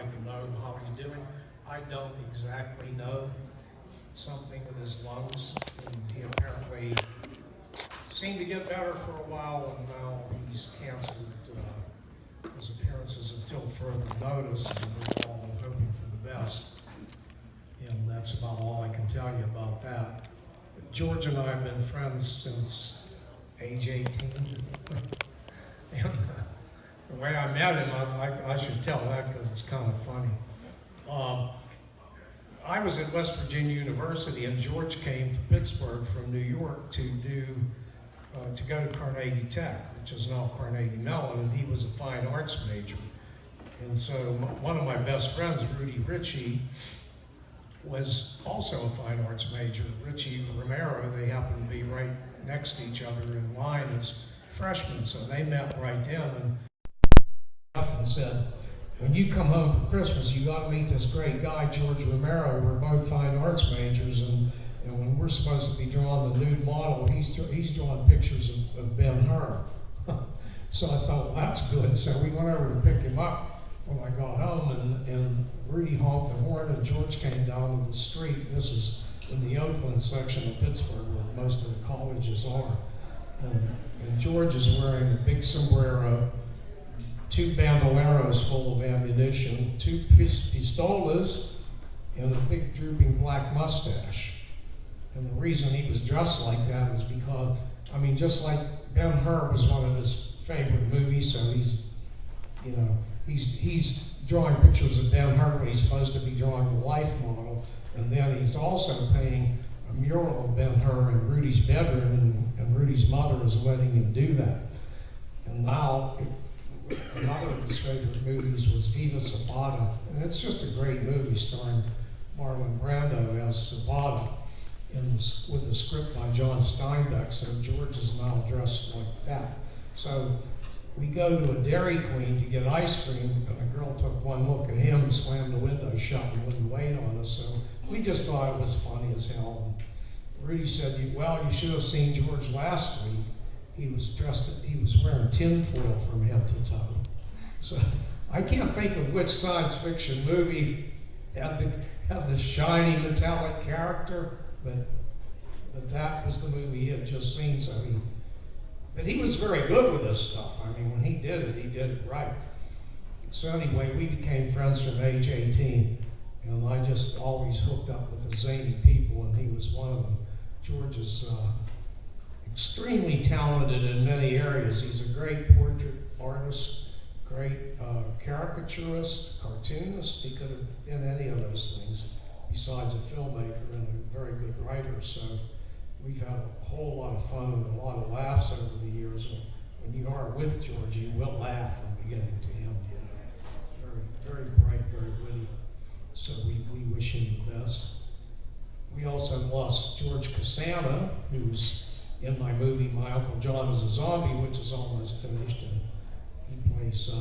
like to know how he's doing. I don't exactly know. Something with his lungs, and he apparently seemed to get better for a while, and now he's canceled his appearances until further notice, and we're all hoping for the best. And that's about all I can tell you about that. George and I have been friends since age 18. And the way I met him, I should tell that because it's kind of funny. I was at West Virginia University, and George came to Pittsburgh from New York to go to Carnegie Tech, which is now Carnegie Mellon, and he was a fine arts major. And so one of my best friends, Rudy Ritchie, was also a fine arts major. Richie Romero, they happened to be right next to each other in line as freshmen, so they met right then and said, when you come home for Christmas, you got to meet this great guy, George Romero. We're both fine arts majors, and when we're supposed to be drawing the nude model, he's drawing pictures of Ben-Hur. So I thought, well, that's good. So we went over to pick him up when I got home, and Rudy honked the horn, and George came down to the street. This is in the Oakland section of Pittsburgh, where most of the colleges are. And George is wearing a big sombrero, 2 bandoleros full of ammunition, 2 pistolas, and a big drooping black mustache. And the reason he was dressed like that is because, I mean, just like Ben-Hur was one of his favorite movies, so he's drawing pictures of Ben-Hur, but he's supposed to be drawing the life model, and then he's also painting a mural of Ben-Hur in Rudy's bedroom, and Rudy's mother is letting him do that. And now, another of his favorite movies was Viva Zapata, and it's just a great movie starring Marlon Brando as Zapata, with a script by John Steinbeck, so George is now dressed like that. So we go to a Dairy Queen to get ice cream, and a girl took one look at him and slammed the window shut and wouldn't wait on us, so we just thought it was funny as hell. And Rudy said, well, you should have seen George last week. He was wearing tinfoil from head to toe. So I can't think of which science fiction movie had the shiny metallic character, but that was the movie he had just seen. But he was very good with this stuff. I mean, when he did it right. So anyway, we became friends from age 18, and I just always hooked up with the zany people, and he was one of them. George is extremely talented in many areas. He's a great portrait artist, great caricaturist, cartoonist. He could have been any of those things besides a filmmaker and a very good writer. So we've had a whole lot of fun and a lot of laughs over the years. When you are with George, you will laugh from beginning to end. Very, very bright, very witty. So we wish him the best. We also lost George Cassana, who's in my movie My Uncle John is a Zombie, which is almost finished, and he plays,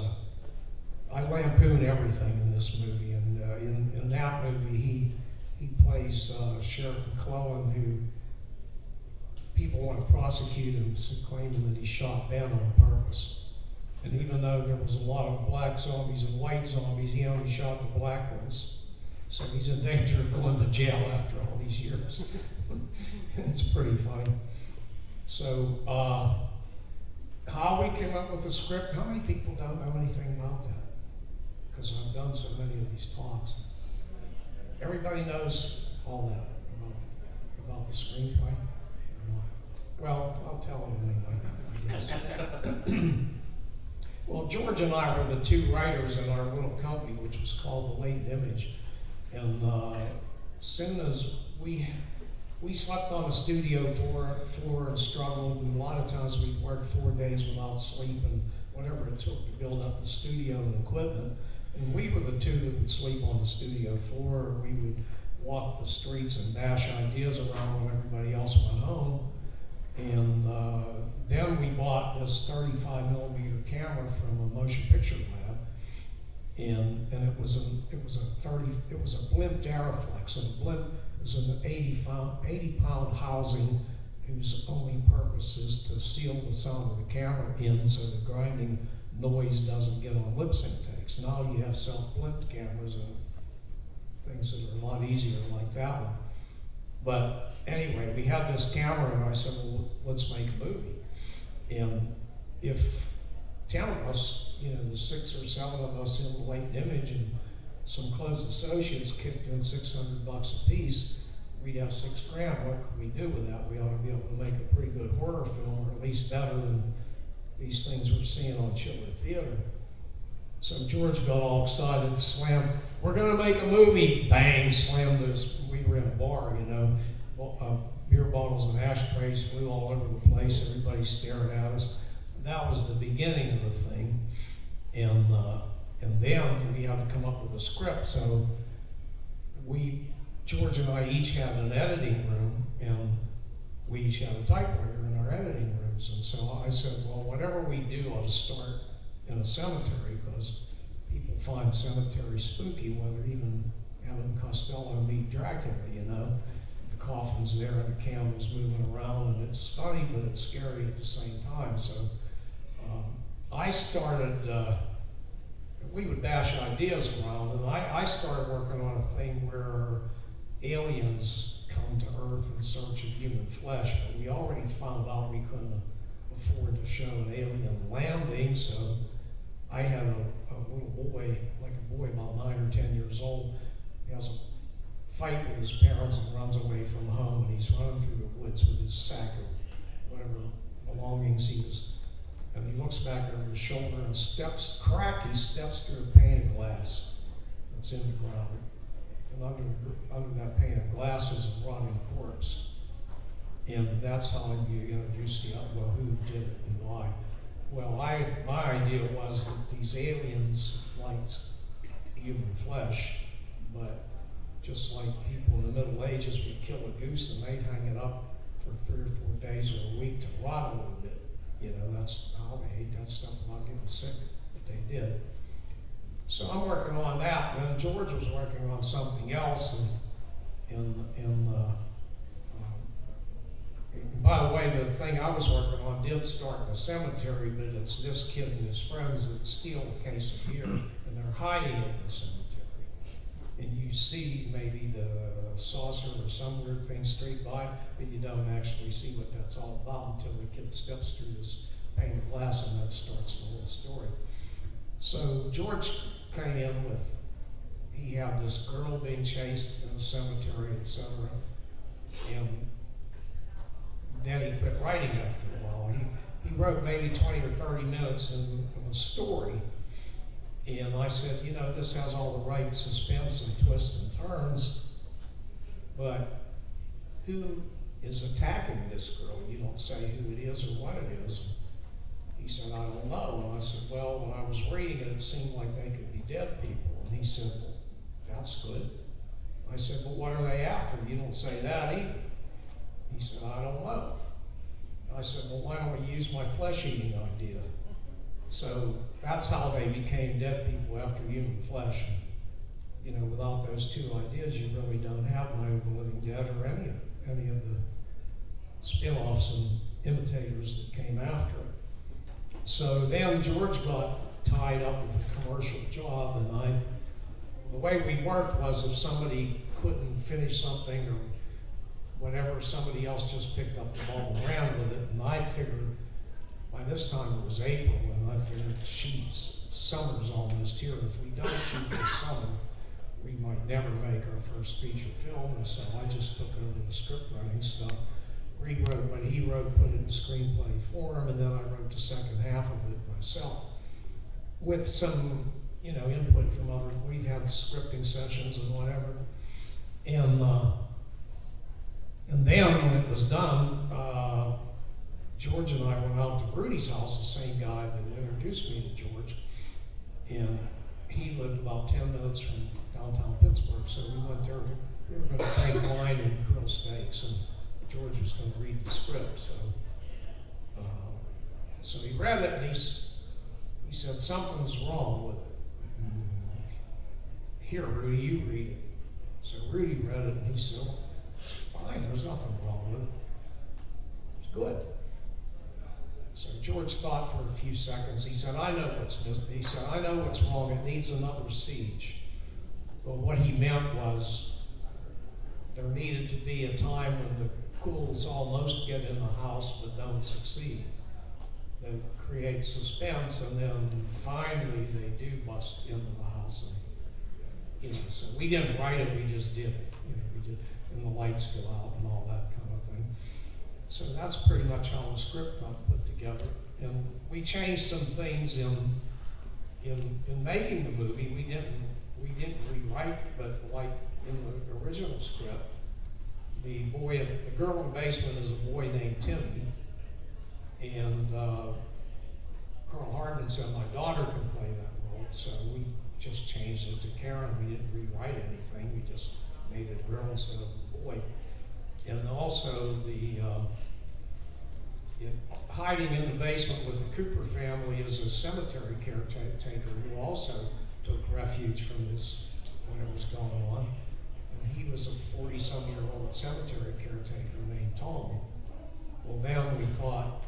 I lampoon everything in this movie, and in that movie he plays Sheriff McClellan, who people want to prosecute him, claiming that he shot Ben on purpose. And even though there was a lot of black zombies and white zombies, he only shot the black ones. So he's in danger of going to jail after all these years. It's pretty funny. So, how we came up with the script, how many people don't know anything about that? Because I've done so many of these talks. Everybody knows all that about the screenplay? Well, I'll tell them anyway, I guess. Well, George and I were the 2 writers in our little company, which was called The Latent Image. And as soon as we slept on the studio floor and struggled, and a lot of times we worked 4 days without sleep and whatever it took to build up the studio and equipment. And we were the 2 that would sleep on the studio floor, or we would walk the streets and bash ideas around when everybody else went home. And then we bought this 35 millimeter camera from a motion picture lab, and it was a blimp Daraflex, and a blimp is an 80 pound housing whose only purpose is to seal the sound of the camera in so the grinding noise doesn't get on lip sync takes. Now you have self-blend cameras and things that are a lot easier like that one. But anyway, we had this camera and I said, well, let's make a movie. And if 10 of us, you know, the 6 or 7 of us in the late image and some close associates kicked in $600 a piece, we'd have $6 grand. What could we do with that? We ought to be able to make a pretty good horror film, or at least better than these things we're seeing on Chiller Theater. So George got all excited, slammed, we're gonna make a movie, bang, slammed this. We were in a bar, you know, beer bottles and ashtrays flew all over the place, everybody staring at us. That was the beginning of the thing. And then we had to come up with a script. So George and I each had an editing room, and we each had a typewriter in our editing rooms. And so I said, well, whatever we do ought to start in a cemetery, because people find cemeteries spooky, whether even having Costello meet Dracula, you know. The coffin's there and the candles moving around, and it's funny, but it's scary at the same time. So I started, we would bash ideas around, and I started working on a thing where aliens come to Earth in search of human flesh, but we already found out we couldn't afford to show an alien landing, so I had a little boy, like a boy about 9 or 10 years old. He has a fight with his parents and runs away from home, and he's running through the woods with his sack of whatever belongings he was. And he looks back over his shoulder and he steps through a pane of glass that's in the ground. And under that pane of glass is a rotting corpse. And that's how you introduce the, well, who did it and why. Well, my idea was that these aliens liked human flesh, but just like people in the Middle Ages would kill a goose and they'd hang it up for 3 or 4 days or a week to rot a little bit. You know, that's how they hate that stuff without getting sick, but they did. So I'm working on that, and then George was working on something else, and by the way, the thing I was working on did start in a cemetery, but it's this kid and his friends that steal a case of beer, and they're hiding it in the cemetery. And you see maybe the saucer or some weird thing straight by, but you don't actually see what that's all about until the kid steps through this pane of glass, and that starts the whole story. So George came in with, he had this girl being chased in the cemetery, etc. And then he quit writing after a while. He wrote maybe 20 or 30 minutes in a story. And I said, you know, this has all the right suspense and twists and turns, but who is attacking this girl? You don't say who it is or what it is. He said, I don't know. And I said, well, when I was reading it, it seemed like they could be dead people. And he said, well, that's good. I said, well, what are they after? You don't say that either. He said, I don't know. I said, well, why don't we use my flesh-eating idea? So that's how they became dead people after human flesh. And, you know, without those two ideas, you really don't have Night of the Living Dead or any of the spin-offs and imitators that came after it. So then George got tied up with a commercial job, and the way we worked was if somebody couldn't finish something or whatever, somebody else just picked up the ball and ran with it, and I figured by this time it was April, and I figured, geez, summer's almost here. If we don't shoot this summer, we might never make our first feature film. And so I just took over the script writing stuff, rewrote what he wrote, put it in screenplay form, and then I wrote the second half of it myself with some, you know, input from other. We had scripting sessions and whatever, and then when it was done, George and I went out to Rudy's house, the same guy that introduced me to George, and he lived about 10 minutes from downtown Pittsburgh, so we went there. We were going to drink wine and grill steaks, and George was going to read the script. So he read it, and he said, something's wrong with it. Here, Rudy, you read it. So Rudy read it, and he said, well, it's fine, there's nothing wrong with it. It's good. So George thought for a few seconds. He said, I know what's wrong. It needs another siege. But what he meant was there needed to be a time when the ghouls almost get in the house but don't succeed. They create suspense, and then finally they do bust into the house. And, so we didn't write it, we just did it. We did, and the lights go out and all that kind of thing. So that's pretty much how the script got put together. And we changed some things in making the movie. We didn't rewrite, but like in the original script, the girl in the basement is a boy named Timmy, and Carl Hardman said my daughter can play that role, so we just changed it to Karen. We didn't rewrite anything. We just made it a girl instead of a boy. And also hiding in the basement with the Cooper family is a cemetery caretaker who also took refuge from this when it was going on. And he was a 40-some-year-old cemetery caretaker named Tom. Well, then we thought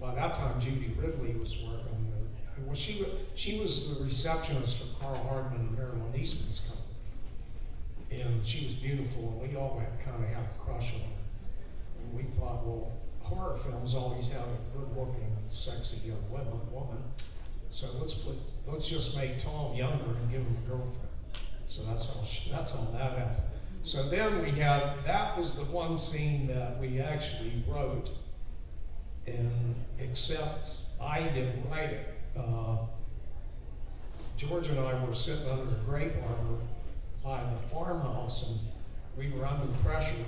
by that time Judy Ridley was working. Well, she was the receptionist for Carl Hardman and Marilyn Eastman's company. And she was beautiful, and we all kind of had a crush on her. And we thought, well, horror films always have a good-looking, sexy young woman. So let's just make Tom younger and give him a girlfriend. So that's how that happened. So then that was the one scene that we actually wrote, and except I didn't write it. George and I were sitting under a grape arbor by the farmhouse, and we were under pressure.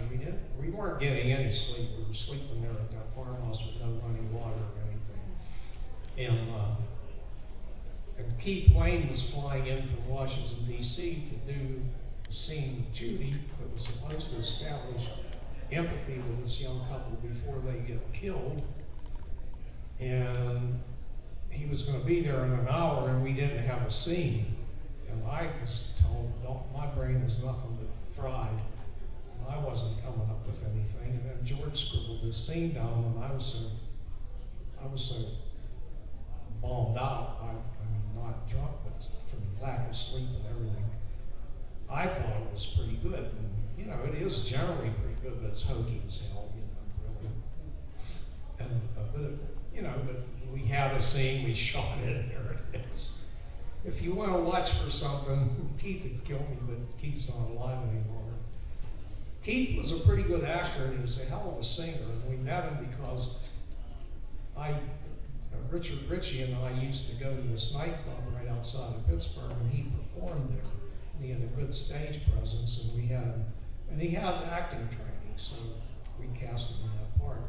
We weren't getting any sleep. We were sleeping there at that farmhouse with no running water or anything. And Keith Wayne was flying in from Washington, D.C. to do a scene with Judy that was supposed to establish empathy with this young couple before they get killed. And he was going to be there in an hour, and we didn't have a scene. And I was told, my brain was nothing but fried. And I wasn't coming up with anything. And then George scribbled this scene down, and I was so bombed out. I mean, not drunk, but from lack of sleep and everything. I thought it was pretty good. And, it is generally pretty good, but it's hokey as hell, really. And, but we have a scene, we shot it, and there it is. If you want to watch for something, Keith would kill me, but Keith's not alive anymore. Keith was a pretty good actor, and he was a hell of a singer, and we met him because Richard Ritchie and I used to go to this nightclub right outside of Pittsburgh, and he performed there. And he had a good stage presence, and he had acting training, so we cast him in that part.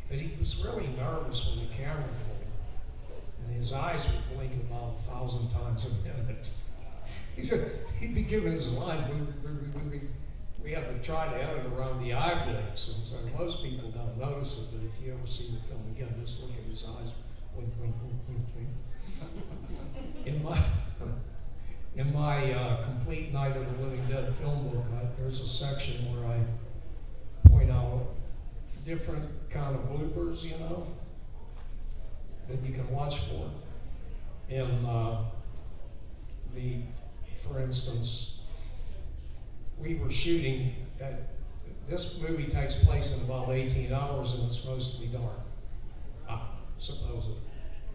But he was really nervous when the camera rolled, and his eyes would blink about 1,000 times a minute. He'd be giving his lines. We had to try to edit around the eye blinks, and so most people don't notice it, but if you ever see the film again, just look at his eyes, wink, wink, wink, wink, wink. In my complete Night of the Living Dead film book, there's a section where I point out different kind of bloopers, that you can watch for. And for instance, we were shooting this movie takes place in about 18 hours, and it's supposed to be dark, supposedly.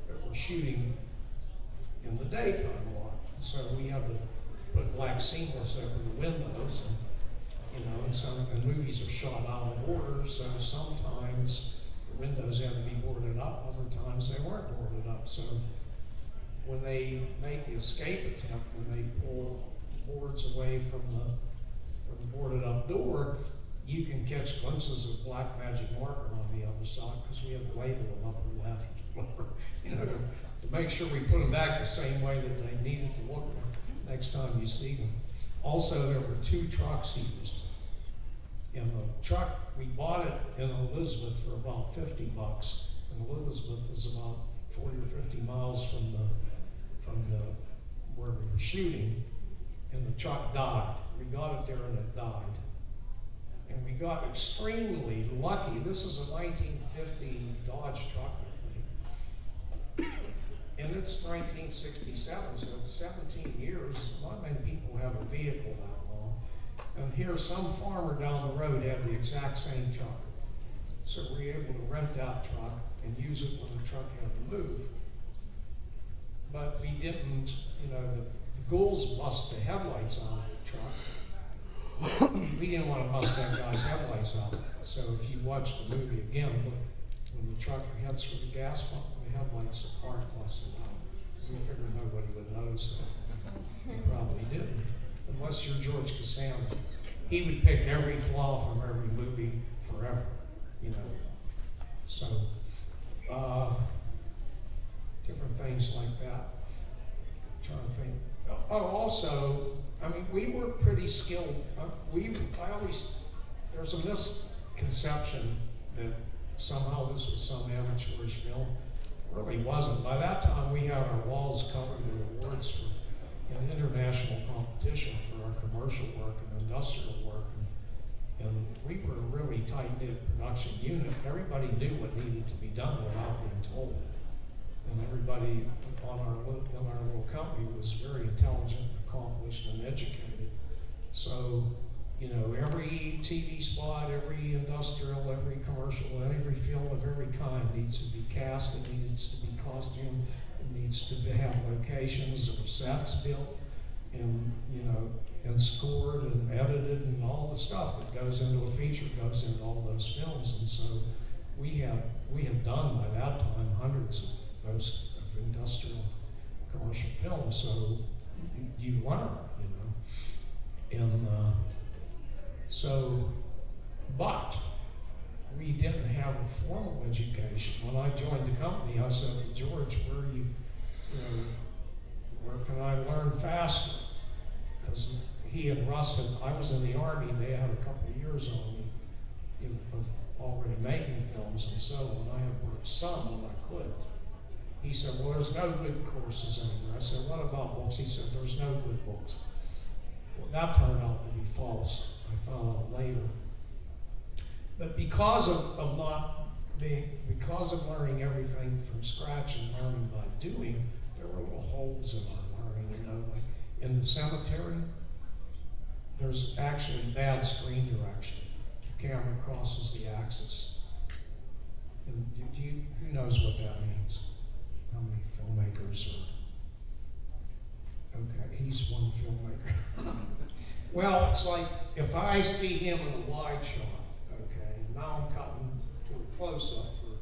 But we're shooting in the daytime a lot, so we had to put black seamless over the windows, and movies are shot out of order, so sometimes the windows had to be boarded up, other times they weren't boarded up. So when they make the escape attempt, when they pull boards away from the boarded up door, you can catch glimpses of black magic marker on the other side, because we have a label of upper left, to make sure we put them back the same way that they needed to look next time you see them. Also, there were 2 trucks used. And the truck, we bought it in Elizabeth for about $50, and Elizabeth is about 40 or 50 miles from where we were shooting, and the truck died. We got it there and it died. And we got extremely lucky. This is a 1950 Dodge truck, I think. And it's 1967, so it's 17 years. Not many people have a vehicle that long. And here, some farmer down the road had the exact same truck. So we were able to rent that truck and use it when the truck had to move. But we didn't, the ghouls bust the headlights out of the truck. We didn't want to bust that guy's headlights out. So if you watch the movie again, when the truck heads for the gas pump, the headlights aren't busted out. We figured nobody would notice that. They probably didn't, unless you're George Costanza. He would pick every flaw from every movie forever, So, different things like that. I'm trying to think. Oh, also, we were pretty skilled. There's a misconception that somehow this was some amateurish film. It really wasn't. By that time, we had our walls covered with awards for an international competition for our commercial work and industrial work. And we were a really tight-knit production unit. Everybody knew what needed to be done without being told. And everybody in our little company was very intelligent, accomplished, and educated. So, every TV spot, every industrial, every commercial, every film of every kind needs to be cast, it needs to be costumed, it needs to have locations or sets built, and, and scored and edited, and all the stuff that goes into a feature goes into all those films. And so we have done by that time hundreds of those of industrial commercial films. So you learn, and but we didn't have a formal education. When I joined the company, I said to George, where can I learn faster? Because he and Russ I was in the Army, and they had a couple of years on me of already making films and so on. I had worked some when I could. He said, well, there's no good courses anywhere. I said, what about books? He said, there's no good books. Well, that turned out to be false. I found out later. But because of learning everything from scratch and learning by doing, there were little holes in our learning, like in the cemetery, there's actually bad screen direction. The camera crosses the axis. And who knows what that means? How many filmmakers are? Okay, he's one filmmaker. Well, it's like if I see him in a wide shot, okay, and now I'm cutting to a close-up for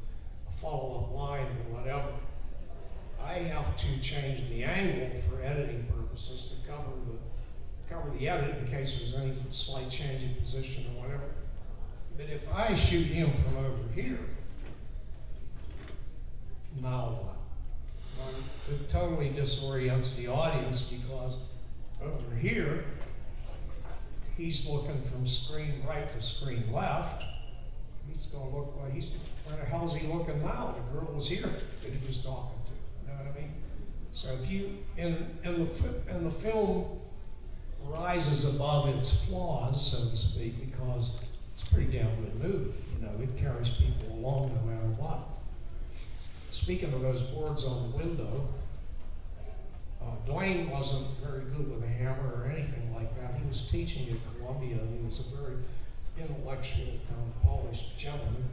a follow-up line or whatever, I have to change the angle for editing purposes to cover the edit in case there's any slight change in position or whatever. But if I shoot him from over here, now what? Well, it totally disorients the audience because over here, he's looking from screen right to screen left. He's going to look like where the hell is he looking now? The girl was here that he was talking to. You know what I mean? So if you, and the film rises above its flaws, so to speak, because it's a pretty damn good movie. It carries people along no matter what. Speaking of those boards on the window, Dwayne wasn't very good with a hammer or anything like that. He was teaching at Columbia, and he was a very intellectual, kind of polished gentleman.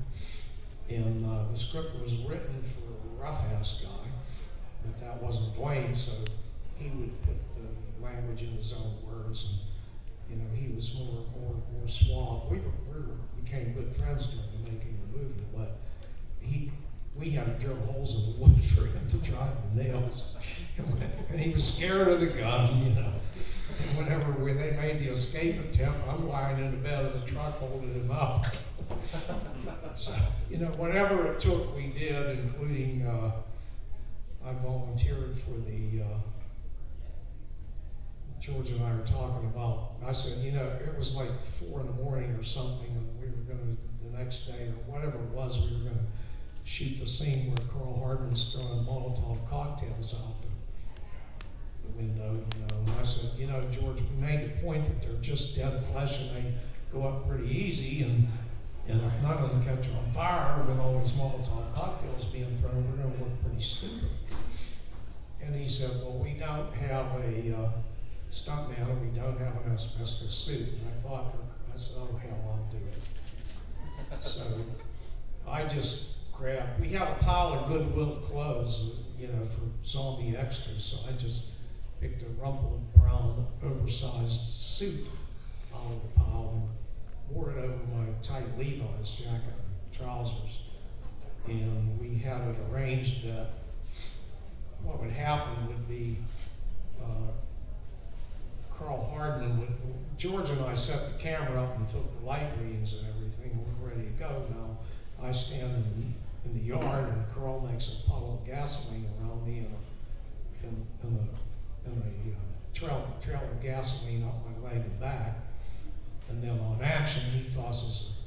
And the script was written for a rough-ass guy, but that wasn't Dwayne, so he would put the language in his own words, and he was more suave. We became good friends during the making of the movie, but we had to drill holes in the wood for him to drive the nails. And he was scared of the gun, And whenever they made the escape attempt, I'm lying in the bed of the truck holding him up. So, whatever it took, we did, including I volunteered for the, George and I were talking about, I said, it was like 4 in the morning or something, and we were going to, the next day or whatever it was, we were going to shoot the scene where Carl Hardman's throwing Molotov cocktails out the window, and I said, George, we made the point that they're just dead flesh and they go up pretty easy, and if none of them catch on fire with all these Molotov cocktails being thrown, we're going to look pretty stupid. And he said, well, we don't have a stuntman, and we don't have an asbestos suit. And I said, oh, hell, I'll do it. So I just grabbed, we had a pile of Goodwill clothes, for zombie extras, so I just picked a rumpled brown oversized suit out of the pile and wore it over my tight Levi's jacket and trousers. And we had it arranged that what would happen would be Carl Hardman George and I set the camera up and took the light readings and everything. We're ready to go now. I stand in the yard and Carl makes a puddle of gasoline around me and a trail of gasoline up my leg and back. And then on action, he tosses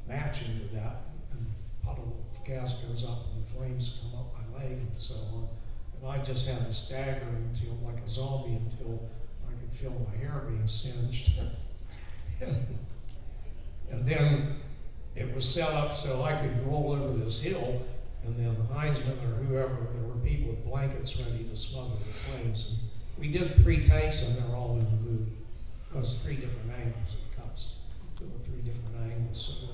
a match into that, and a puddle of gas goes up and the flames come up my leg and so on. And I just had to stagger until, like a zombie, until I could feel my hair being singed. And then it was set up so I could roll over this hill, and then the Heinzman or whoever, there were people with blankets ready to smother the flames. And we did 3 takes, and they're all in the movie. Because 3 different angles it cuts. There were 3 different angles. So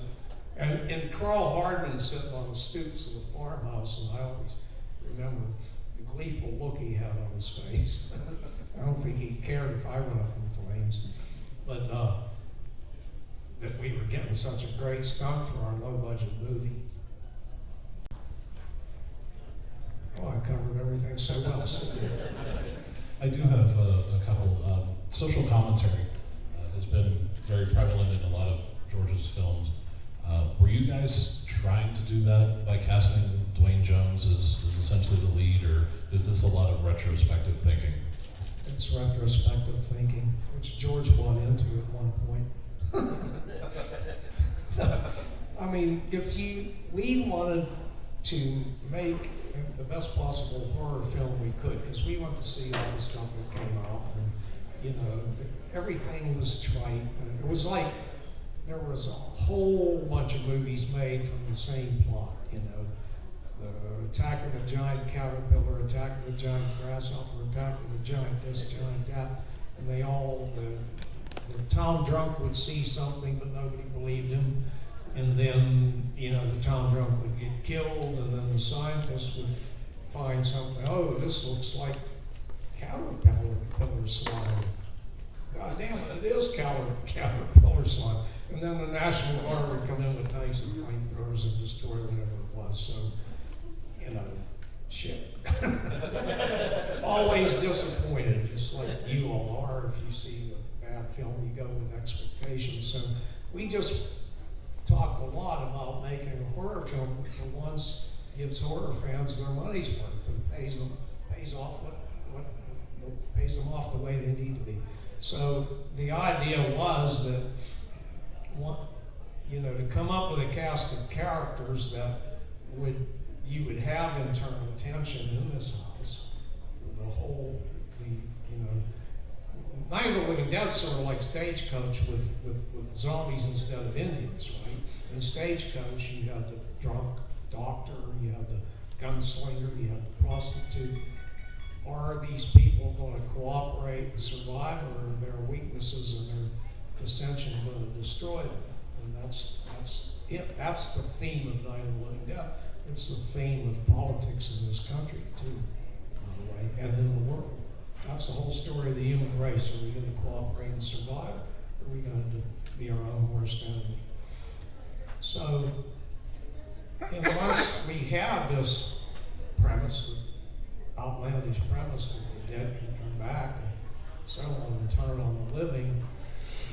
and Carl Hardman sitting on the stoops of the farmhouse, and I always remember the gleeful look he had on his face. I don't think he cared if I went up in flames. But that we were getting such a great stunt for our low-budget movie. Oh, I covered everything so well. I do have a couple. Social commentary has been very prevalent in a lot of George's films. Were you guys trying to do that by casting Dwayne Jones as essentially the lead, or is this a lot of retrospective thinking? It's retrospective thinking, which George bought into at one point. I mean, we wanted to make the best possible horror film we could, because we went to see all the stuff that came out, and everything was trite. It was like there was a whole bunch of movies made from the same plot, the Attack of the Giant Caterpillar, Attack of the Giant Grasshopper, Attack of the Giant this, Giant that, and they all, the town drunk would see something, but nobody believed him. And then, the town drunk would get killed, and then the scientist would find something. Oh, this looks like caterpillar slime. God damn it, it is caterpillar slime. And then the National Guard would come in with tanks and flamethrowers and destroy whatever it was. So, shit. Always disappointed, just like you all are. If you see a bad film, you go with expectations. So we just talked a lot about making a horror film that for once gives horror fans their money's worth and pays them off the way they need to be. So the idea was that to come up with a cast of characters that you would have internal tension in this house. Night of the Living Dead sort of like Stagecoach with zombies instead of Indians, right? In Stagecoach, you had the drunk doctor, you had the gunslinger, you had the prostitute. Are these people going to cooperate and survive, or are their weaknesses and their dissension going to destroy them? And that's it. That's the theme of Night of the Living Dead. It's the theme of politics in this country, too, by the way, and in the world. That's the whole story of the human race. Are we going to cooperate and survive, or are we going to be our own worst enemy? So, unless we had this premise, outlandish premise that the dead can come back and so on and turn on the living,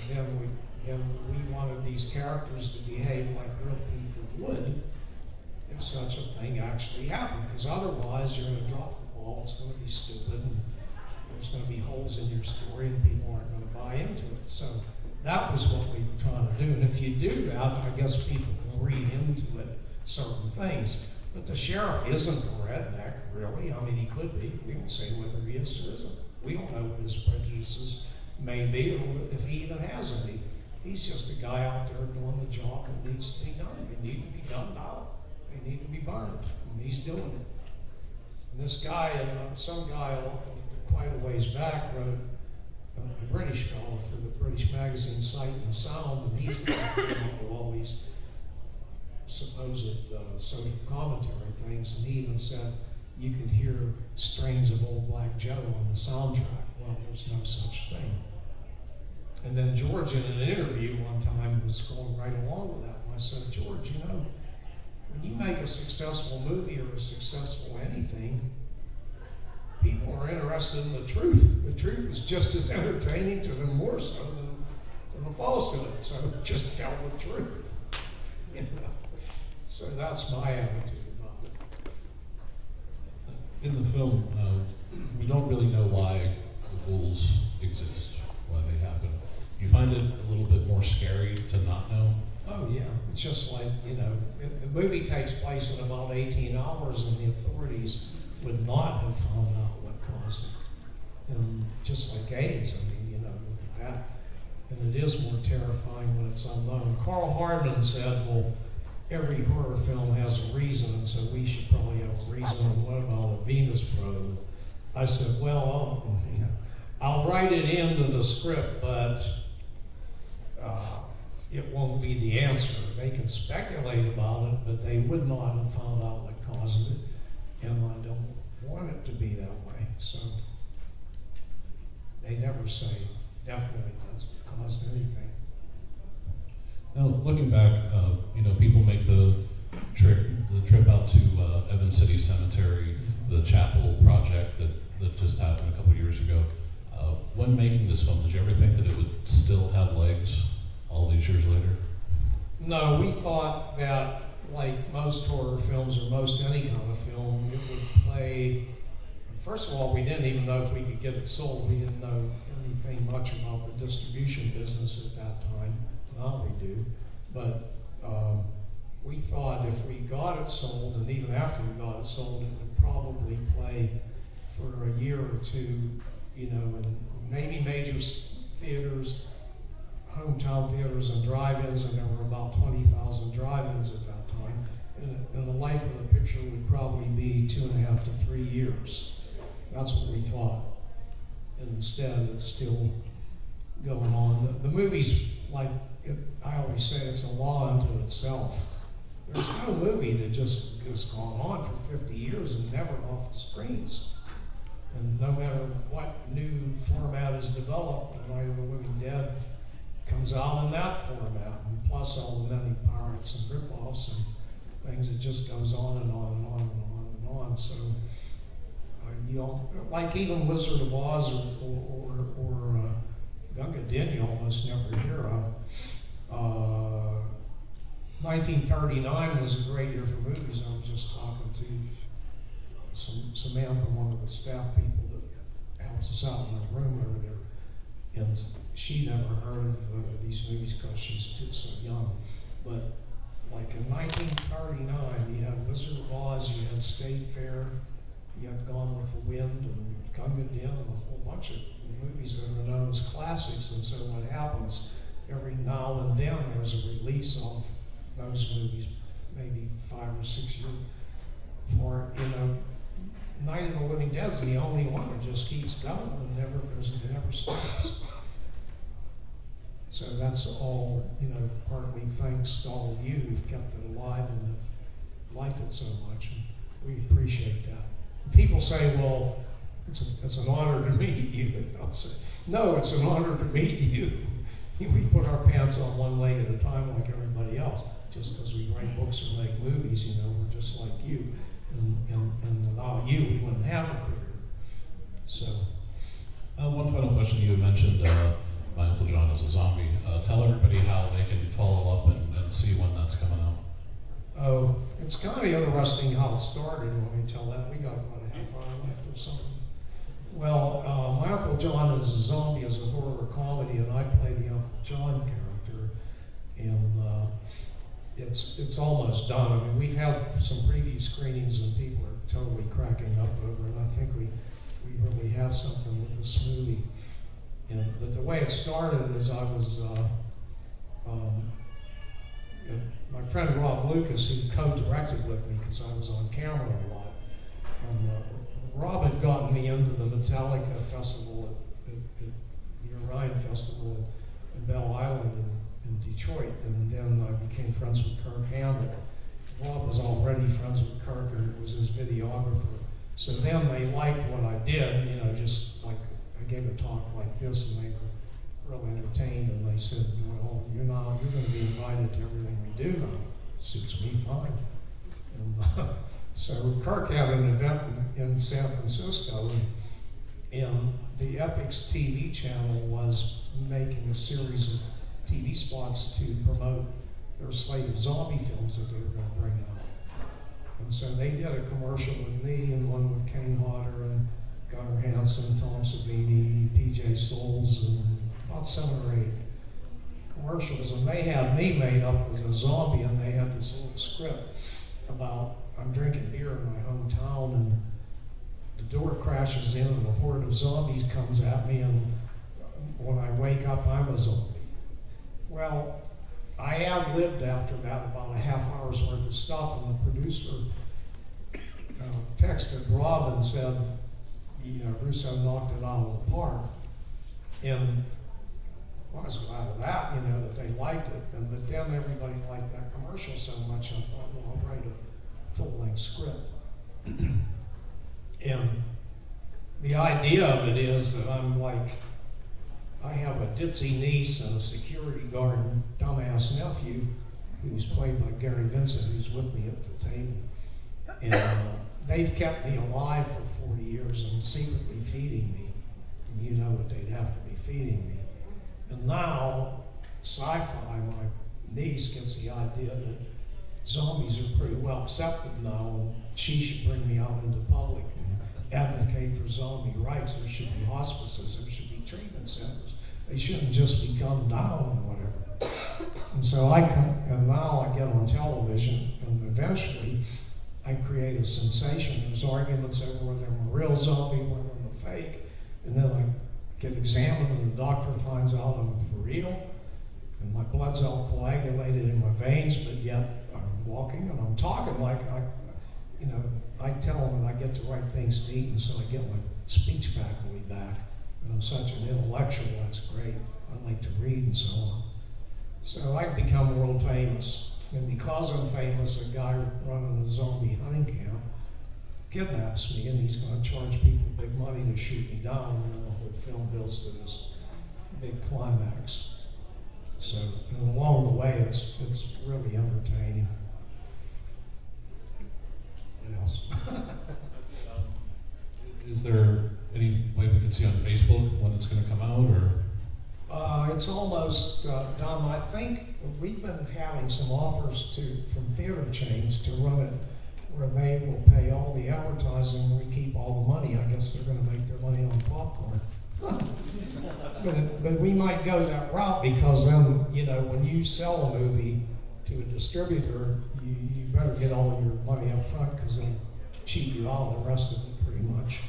then we wanted these characters to behave like real people would if such a thing actually happened. Because otherwise, you're going to drop the ball. It's going to be stupid, and there's going to be holes in your story, and people aren't going to buy into it. So that was what we were trying to do. And if you do that, I guess people can read into it certain things. But the sheriff isn't a redneck, really. I mean, he could be. We don't say whether he is or isn't. We don't know what his prejudices may be, or if he even has any. He's just a guy out there doing the job that needs to be done. They need to be done now. They need to be burned, and he's doing it. And this guy, some guy quite a ways back, wrote a British fellow for the British magazine Sight and Sound, and he's the one who came up with all these supposed social commentary things, and he even said you could hear strains of Old Black Joe on the soundtrack. Well, there's no such thing. And then George, in an interview one time, was going right along with that. And I said, George, you know, when you make a successful movie or a successful anything, people are interested in the truth. The truth is just as entertaining to them, more so than the falsehood. So just tell the truth. You know? So that's my attitude about it. In the film, we don't really know why the ghouls exist, why they happen. You find it a little bit more scary to not know? Oh yeah, it's just like, you know, the movie takes place in about 18 hours and the authorities would not have found out what caused it. And just like AIDS, I mean, you know, look at that. And it is more terrifying when it's unknown. Carl Hardman said, well, every horror film has a reason, and so we should probably have a reason. And what about a Venus probe? I said, well, you know, I'll write it into the script, but it won't be the answer. They can speculate about it, but they would not have found out what caused it, and I don't want it to be that way. So they never say definitely that's what caused anything. Now, looking back, you know, people make the trip out to Evans City Cemetery, the chapel project that just happened a couple years ago. When making this film, did you ever think that it would still have legs all these years later? No, we thought that, like most horror films or most any kind of film, it would play. First of all, we didn't even know if we could get it sold. We didn't know anything much about the distribution business at that time. Now we do. But we thought if we got it sold, and even after we got it sold, it would probably play for a year or two, you know, in maybe major theaters, hometown theaters and drive-ins, and there were about 20,000 drive-ins at that time. And the life of the picture would probably be 2.5 to 3 years. That's what we thought. And instead, it's still going on. The movie's like, I always say, it's a law unto itself. There's no movie that just has gone on for 50 years and never off the screens. And no matter what new format is developed, Night of the Living Dead comes out in that format, and plus all the many pirates and rip-offs and things, it just goes on and on and on and on and on. So, you know, like even Wizard of Oz or Gunga Din, you almost never hear of. 1939 was a great year for movies. I was just talking to Samantha, one of the staff people that helps us out in the room over there, and she never heard of these movies because she's too so young. But like in 1939, you had Wizard of Oz, you had State Fair, you had Gone with the Wind, and Gunga Din, and a whole bunch of movies that are known as classics. And so what happens, every now and then there's a release of those movies, maybe 5 or 6 years apart. You know, Night of the Living Dead is the only one that just keeps going and it never stops. So that's all, you know, partly thanks to all of you who've kept it alive and have liked it so much, and we appreciate that. And people say, well, it's an honor to meet you. And I'll say, no, it's an honor to meet you. We put our pants on one leg at a time like everybody else. Just because we write books or make movies, you know, we're just like you. And without you, we wouldn't have a career. So. One final question. You had mentioned My Uncle John is a Zombie. Tell everybody how they can follow up and see when that's coming out. Oh, it's kind of interesting how it started. Let me tell that. We got about a half hour left or something. Well, My Uncle John is a Zombie is a horror comedy, and I play the Uncle John character. And it's almost done. I mean, we've had some preview screenings, and people are totally cracking up over it. I think we really have something with this movie. But the way it started is I was Um, and my friend Rob Lucas, who co-directed with me because I was on camera a lot, Rob had gotten me into the Metallica festival at the Orion Festival in Belle Island in Detroit, and then I became friends with Kirk Hammett. Rob was already friends with Kirk, and was his videographer. So then they liked what I did, you know, just like I gave a talk like this, and they were real entertained, and they said, well, you're going to be invited to everything we do now. Suits me fine. And, so Kirk had an event in San Francisco, and the Epix TV channel was making a series of TV spots to promote their slate of zombie films that they were going to bring out. And so they did a commercial with me and one with Kane Hodder and Gunnar Hansen, Tom Savini, PJ Souls, and about 7 or 8 commercials. And they had me made up as a zombie, and they had this little script about I'm drinking beer in my hometown, and the door crashes in, and a horde of zombies comes at me, and when I wake up, I'm a zombie. Well, I ad-libbed after that about a half hour's worth of stuff, and the producer texted Rob and said, you know, Russo knocked it out of the park. And I was glad of that, you know, that they liked it. But then everybody liked that commercial so much, I thought, well, I'll write a full-length script. And the idea of it is that I'm like, I have a ditzy niece and a security guard dumbass nephew who's played by Gary Vincent, who's with me at the table. And they've kept me alive for 40 years and secretly feeding me. And you know what they'd have to be feeding me. And now, Sci-Fi, my niece, gets the idea that zombies are pretty well accepted now, and she should bring me out into public and advocate for zombie rights. There should be hospices, there should be treatment centers. They shouldn't just be gunned down and whatever. And so and now I get on television, and eventually I create a sensation. There's arguments over whether I'm a real zombie, whether I'm a fake, and then I get examined, and the doctor finds out I'm for real, and my blood's all coagulated in my veins, but yet I'm walking and I'm talking like I tell them that I get the right things to eat, and so I get my speech faculty back. And I'm such an intellectual, that's great. I like to read and so on. So I've become world famous. And because I'm famous, a guy running a zombie hunting camp kidnaps me, and he's going to charge people big money to shoot me down, and then the whole film builds to this big climax. So, and along the way, it's really entertaining. What else? Is there any way we can see on Facebook when it's going to come out, or? It's almost done. I think we've been having some offers from theater chains to run it where they will pay all the advertising and we keep all the money. I guess they're going to make their money on popcorn. But we might go that route, because then, you know, when you sell a movie to a distributor, you better get all of your money up front, because they cheat you out of the rest of it pretty much.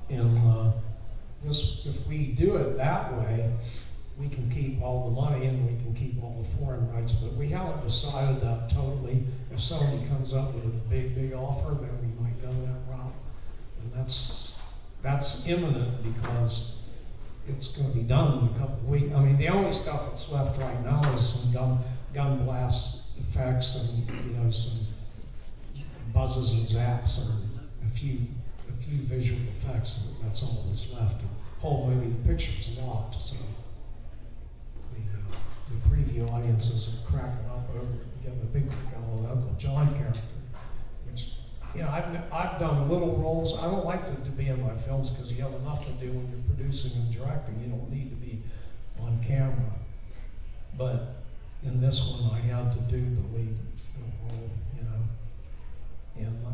And if we do it that way, we can keep all the money and we can keep all the foreign rights. But we haven't decided that totally. If somebody comes up with a big offer, then we might go that route. And that's imminent, because it's going to be done in a couple of weeks. I mean, the only stuff that's left right now is some gun blast effects and, you know, some buzzes and zaps and a few visual effects. That's all that's left. The whole movie, the picture's locked, so the preview audiences are cracking up over it. Getting a big kick out of the Uncle John character, which, you know, I've done little roles. I don't like to be in my films, because you have enough to do when you're producing and directing. You don't need to be on camera. But in this one, I had to do the lead role, you know, and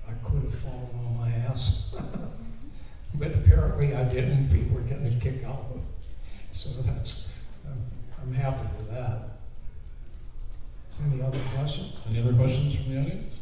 I could have fallen on my ass, but apparently I didn't. People were getting a kick out of it, so I'm happy with that. Any other questions? Any other questions from the audience?